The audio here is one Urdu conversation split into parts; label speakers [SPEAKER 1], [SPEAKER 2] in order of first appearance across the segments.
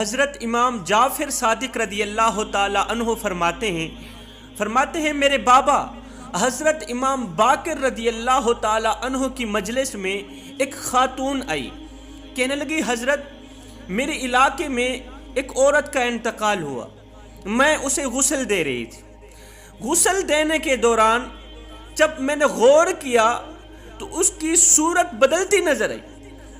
[SPEAKER 1] حضرت امام جعفر صادق رضی اللہ تعالی عنہ فرماتے ہیں میرے بابا حضرت امام باقر رضی اللہ تعالی عنہ کی مجلس میں ایک خاتون آئی، کہنے لگی حضرت میرے علاقے میں ایک عورت کا انتقال ہوا، میں اسے غسل دے رہی تھی۔ غسل دینے کے دوران جب میں نے غور کیا تو اس کی صورت بدلتی نظر آئی،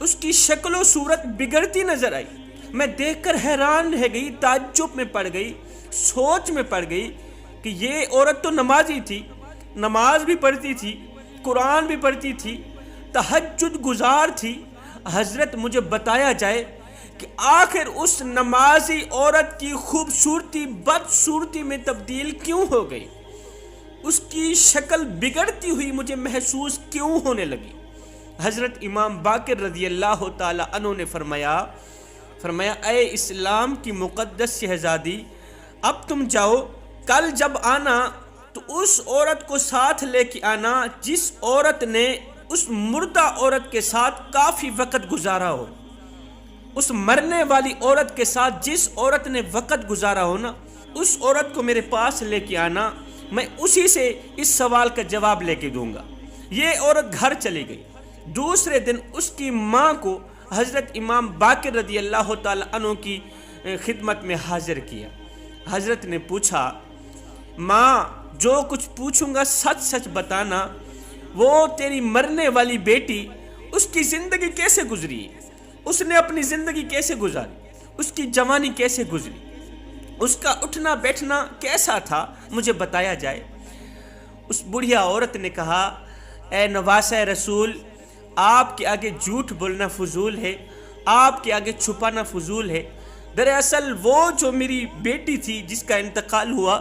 [SPEAKER 1] اس کی شکل و صورت بگڑتی نظر آئی۔ میں دیکھ کر حیران رہ گئی، تعجب میں پڑ گئی، سوچ میں پڑ گئی کہ یہ عورت تو نمازی تھی، نماز بھی پڑھتی تھی، قرآن بھی پڑھتی تھی، تہجد گزار تھی۔ حضرت مجھے بتایا جائے کہ آخر اس نمازی عورت کی خوبصورتی بدصورتی میں تبدیل کیوں ہو گئی، اس کی شکل بگڑتی ہوئی مجھے محسوس کیوں ہونے لگی۔ حضرت امام باقر رضی اللہ تعالی عنہ نے فرمایا اے اسلام کی مقدس شہزادی، اب تم جاؤ، کل جب آنا تو اس عورت کو ساتھ لے کے آنا جس عورت نے اس مردہ عورت کے ساتھ کافی وقت گزارا ہو، اس مرنے والی عورت کے ساتھ جس عورت نے وقت گزارا ہو نا، اس عورت کو میرے پاس لے کے آنا، میں اسی سے اس سوال کا جواب لے کے دوں گا۔ یہ عورت گھر چلی گئی۔ دوسرے دن اس کی ماں کو حضرت امام باقر رضی اللہ تعالی عنہ کی خدمت میں حاضر کیا۔ حضرت نے پوچھا، ماں جو کچھ پوچھوں گا سچ سچ بتانا، وہ تیری مرنے والی بیٹی، اس کی زندگی کیسے گزری، اس نے اپنی زندگی کیسے گزاری، اس کی جوانی کیسے گزری، اس کا اٹھنا بیٹھنا کیسا تھا، مجھے بتایا جائے۔ اس بڑھیا عورت نے کہا، اے نواسہ رسول، آپ کے آگے جھوٹ بولنا فضول ہے، آپ کے آگے چھپانا فضول ہے۔ دراصل وہ جو میری بیٹی تھی جس کا انتقال ہوا،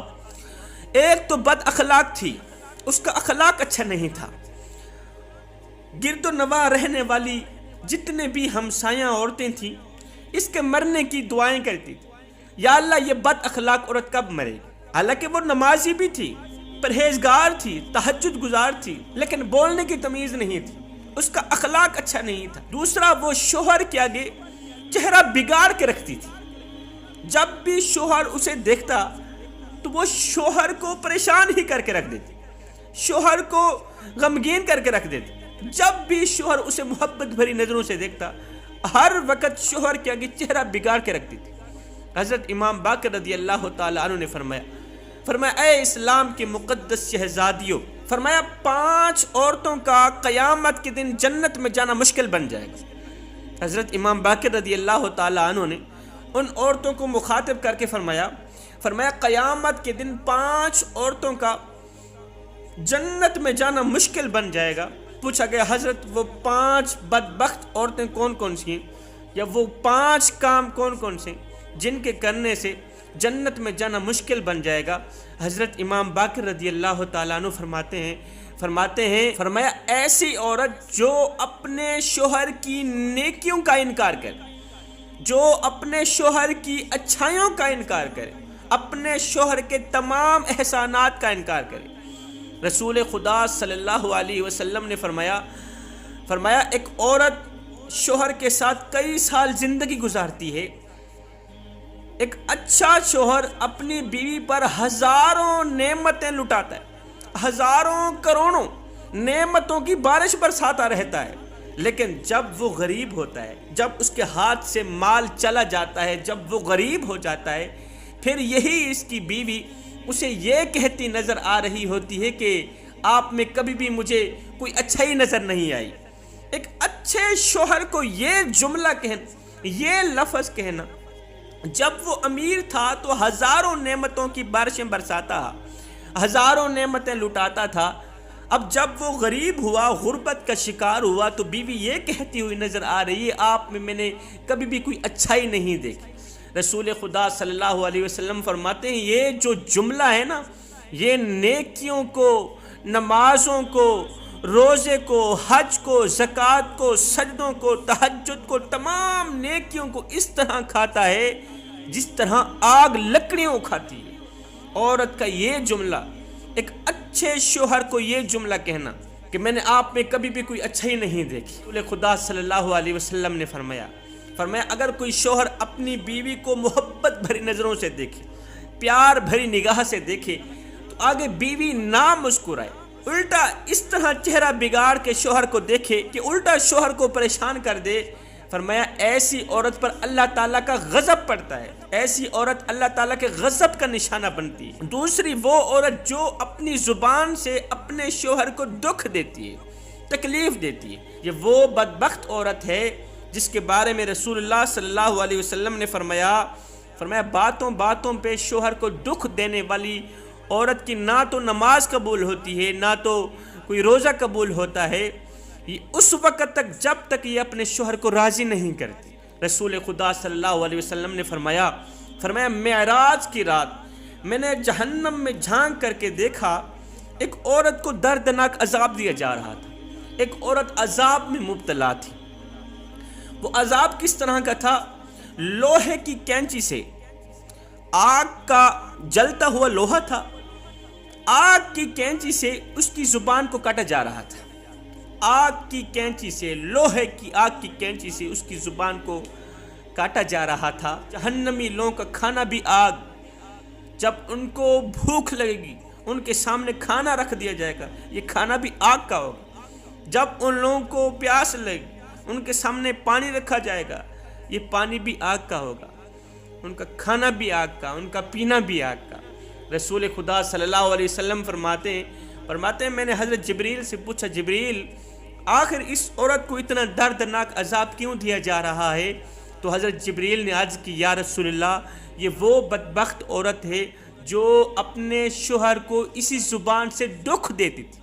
[SPEAKER 1] ایک تو بد اخلاق تھی، اس کا اخلاق اچھا نہیں تھا۔ گرد و نواح رہنے والی جتنے بھی ہمسایاں عورتیں تھیں، اس کے مرنے کی دعائیں کرتی تھی، یا اللہ یہ بد اخلاق عورت کب مرے گی۔ حالانکہ وہ نمازی بھی تھی، پرہیزگار تھی، تہجد گزار تھی، لیکن بولنے کی تمیز نہیں تھی، اس کا اخلاق اچھا نہیں تھا۔ دوسرا، وہ شوہر کے آگے چہرہ بگاڑ کے رکھتی تھی، جب بھی شوہر اسے دیکھتا تو وہ شوہر کو پریشان ہی کر کے رکھ دیتی، شوہر کو غمگین کر کے رکھ دیتی۔ جب بھی شوہر اسے محبت بھری نظروں سے دیکھتا، ہر وقت شوہر کے آگے چہرہ بگاڑ کے رکھتی تھی۔ حضرت امام باقر رضی اللہ تعالی عنہ نے فرمایا اے اسلام کے مقدس شہزادیوں، فرمایا 5 عورتوں کا قیامت کے دن جنت میں جانا مشکل بن جائے گا۔ حضرت امام باقر رضی اللہ تعالی عنہ نے ان عورتوں کو مخاطب کر کے فرمایا قیامت کے دن 5 عورتوں کا جنت میں جانا مشکل بن جائے گا۔ پوچھا گیا، حضرت وہ 5 بدبخت عورتیں کون کون سی ہیں، یا وہ 5 کام کون کون سے جن کے کرنے سے جنت میں جانا مشکل بن جائے گا؟ حضرت امام باقر رضی اللہ تعالیٰ عنہ فرماتے ہیں فرمایا ایسی عورت جو اپنے شوہر کی نیکیوں کا انکار کرے، جو اپنے شوہر کی اچھائیوں کا انکار کرے، اپنے شوہر کے تمام احسانات کا انکار کرے۔ رسول خدا صلی اللہ علیہ وسلم نے فرمایا ایک عورت شوہر کے ساتھ کئی سال زندگی گزارتی ہے، ایک اچھا شوہر اپنی بیوی پر ہزاروں نعمتیں لٹاتا ہے، ہزاروں کروڑوں نعمتوں کی بارش برساتا رہتا ہے، لیکن جب وہ غریب ہوتا ہے، جب اس کے ہاتھ سے مال چلا جاتا ہے، جب وہ غریب ہو جاتا ہے، پھر یہی اس کی بیوی اسے یہ کہتی نظر آ رہی ہوتی ہے کہ آپ میں کبھی بھی مجھے کوئی اچھائی نظر نہیں آئی۔ ایک اچھے شوہر کو یہ جملہ کہنا، یہ لفظ کہنا، جب وہ امیر تھا تو ہزاروں نعمتوں کی بارشیں برساتا، ہزاروں نعمتیں لٹاتا تھا، اب جب وہ غریب ہوا، غربت کا شکار ہوا، تو بیوی یہ کہتی ہوئی نظر آ رہی ہے آپ میں نے کبھی بھی کوئی اچھائی نہیں دیکھی۔ رسول خدا صلی اللہ علیہ وسلم فرماتے ہیں یہ جو جملہ ہے نا، یہ نیکیوں کو، نمازوں کو، روزے کو، حج کو، زکوٰۃ کو، سجدوں کو، تہجد کو، تمام نیکیوں کو اس طرح کھاتا ہے جس طرح آگ لکڑیوں کھاتی ہے۔ عورت کا یہ جملہ، ایک اچھے شوہر کو یہ جملہ کہنا کہ میں نے آپ میں کبھی بھی کوئی اچھائی نہیں دیکھی۔ رسول خدا صلی اللہ علیہ وسلم نے فرمایا اگر کوئی شوہر اپنی بیوی کو محبت بھری نظروں سے دیکھے، پیار بھری نگاہ سے دیکھے، تو آگے بیوی نہ مسکرائے، الٹا اس طرح چہرہ بگاڑ کے شوہر کو دیکھے کہ الٹا شوہر کو پریشان کر دے، فرمایا ایسی عورت پر اللہ تعالیٰ کا غضب پڑتا ہے، ایسی عورت اللہ تعالیٰ کے غضب کا نشانہ بنتی ہے۔ دوسری وہ عورت جو اپنی زبان سے اپنے شوہر کو دکھ دیتی ہے، تکلیف دیتی ہے، یہ وہ بدبخت عورت ہے جس کے بارے میں رسول اللہ صلی اللہ علیہ وسلم نے فرمایا باتوں باتوں پہ شوہر کو دکھ دینے والی عورت کی نہ تو نماز قبول ہوتی ہے، نہ تو کوئی روزہ قبول ہوتا ہے، یہ اس وقت تک جب تک یہ اپنے شوہر کو راضی نہیں کرتی۔ رسول خدا صلی اللہ علیہ وسلم نے فرمایا معراج کی رات میں نے جہنم میں جھانک کر کے دیکھا، ایک عورت کو دردناک عذاب دیا جا رہا تھا، ایک عورت عذاب میں مبتلا تھی۔ وہ عذاب کس طرح کا تھا؟ لوہے کی کینچی سے، آگ کا جلتا ہوا لوہا تھا، آگ کی کینچی سے اس کی زبان کو کاٹا جا رہا تھا، آگ کی کینچی سے، لوہے کی آگ کی کینچی سے اس کی زبان کو کاٹا جا رہا تھا۔ جہنمی لوگوں کا کھانا بھی آگ، جب ان کو بھوک لگے گی ان کے سامنے کھانا رکھ دیا جائے گا، یہ کھانا بھی آگ کا ہوگا۔ جب ان لوگوں کو پیاس لگے ان کے سامنے پانی رکھا جائے گا، یہ پانی بھی آگ کا ہوگا، ان کا کھانا بھی آگ کا، ان کا پینا بھی آگ کا۔ رسول خدا صلی اللہ علیہ وسلم فرماتے ہیں میں نے حضرت جبریل سے پوچھا، جبریل آخر اس عورت کو اتنا دردناک عذاب کیوں دیا جا رہا ہے؟ تو حضرت جبریل نے عرض کی، یا رسول اللہ یہ وہ بدبخت عورت ہے جو اپنے شوہر کو اسی زبان سے دکھ دیتی تھی،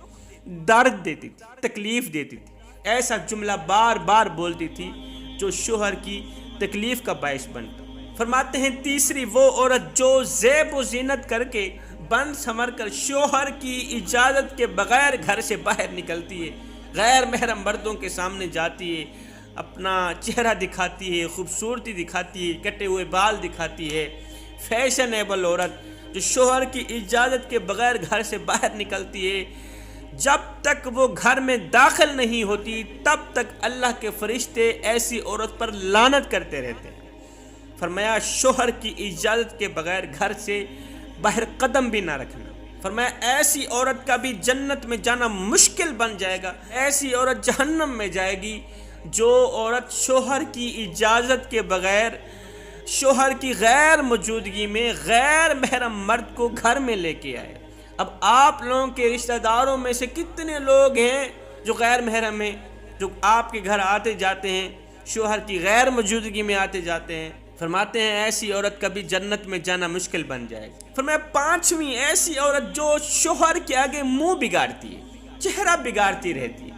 [SPEAKER 1] درد دیتی تھی، تکلیف دیتی تھی، ایسا جملہ بار بار بولتی تھی جو شوہر کی تکلیف کا باعث بنتا۔ فرماتے ہیں تیسری وہ عورت جو زیب و زینت کر کے بن سمر کر شوہر کی اجازت کے بغیر گھر سے باہر نکلتی ہے، غیر محرم مردوں کے سامنے جاتی ہے، اپنا چہرہ دکھاتی ہے، خوبصورتی دکھاتی ہے، کٹے ہوئے بال دکھاتی ہے، فیشنیبل عورت جو شوہر کی اجازت کے بغیر گھر سے باہر نکلتی ہے، جب تک وہ گھر میں داخل نہیں ہوتی تب تک اللہ کے فرشتے ایسی عورت پر لعنت کرتے رہتے ہیں۔ فرمایا شوہر کی اجازت کے بغیر گھر سے باہر قدم بھی نہ رکھنا۔ فرمایا ایسی عورت کا بھی جنت میں جانا مشکل بن جائے گا، ایسی عورت جہنم میں جائے گی جو عورت شوہر کی اجازت کے بغیر، شوہر کی غیر موجودگی میں غیر محرم مرد کو گھر میں لے کے آئے۔ اب آپ لوگوں کے رشتہ داروں میں سے کتنے لوگ ہیں جو غیر محرم ہیں، جو آپ کے گھر آتے جاتے ہیں، شوہر کی غیر موجودگی میں آتے جاتے ہیں؟ فرماتے ہیں ایسی عورت کا بھی جنت میں جانا مشکل بن جائے گا۔ فرمایا پانچویں ایسی عورت جو شوہر کے آگے منہ بگاڑتی ہے، چہرہ بگاڑتی رہتی ہے،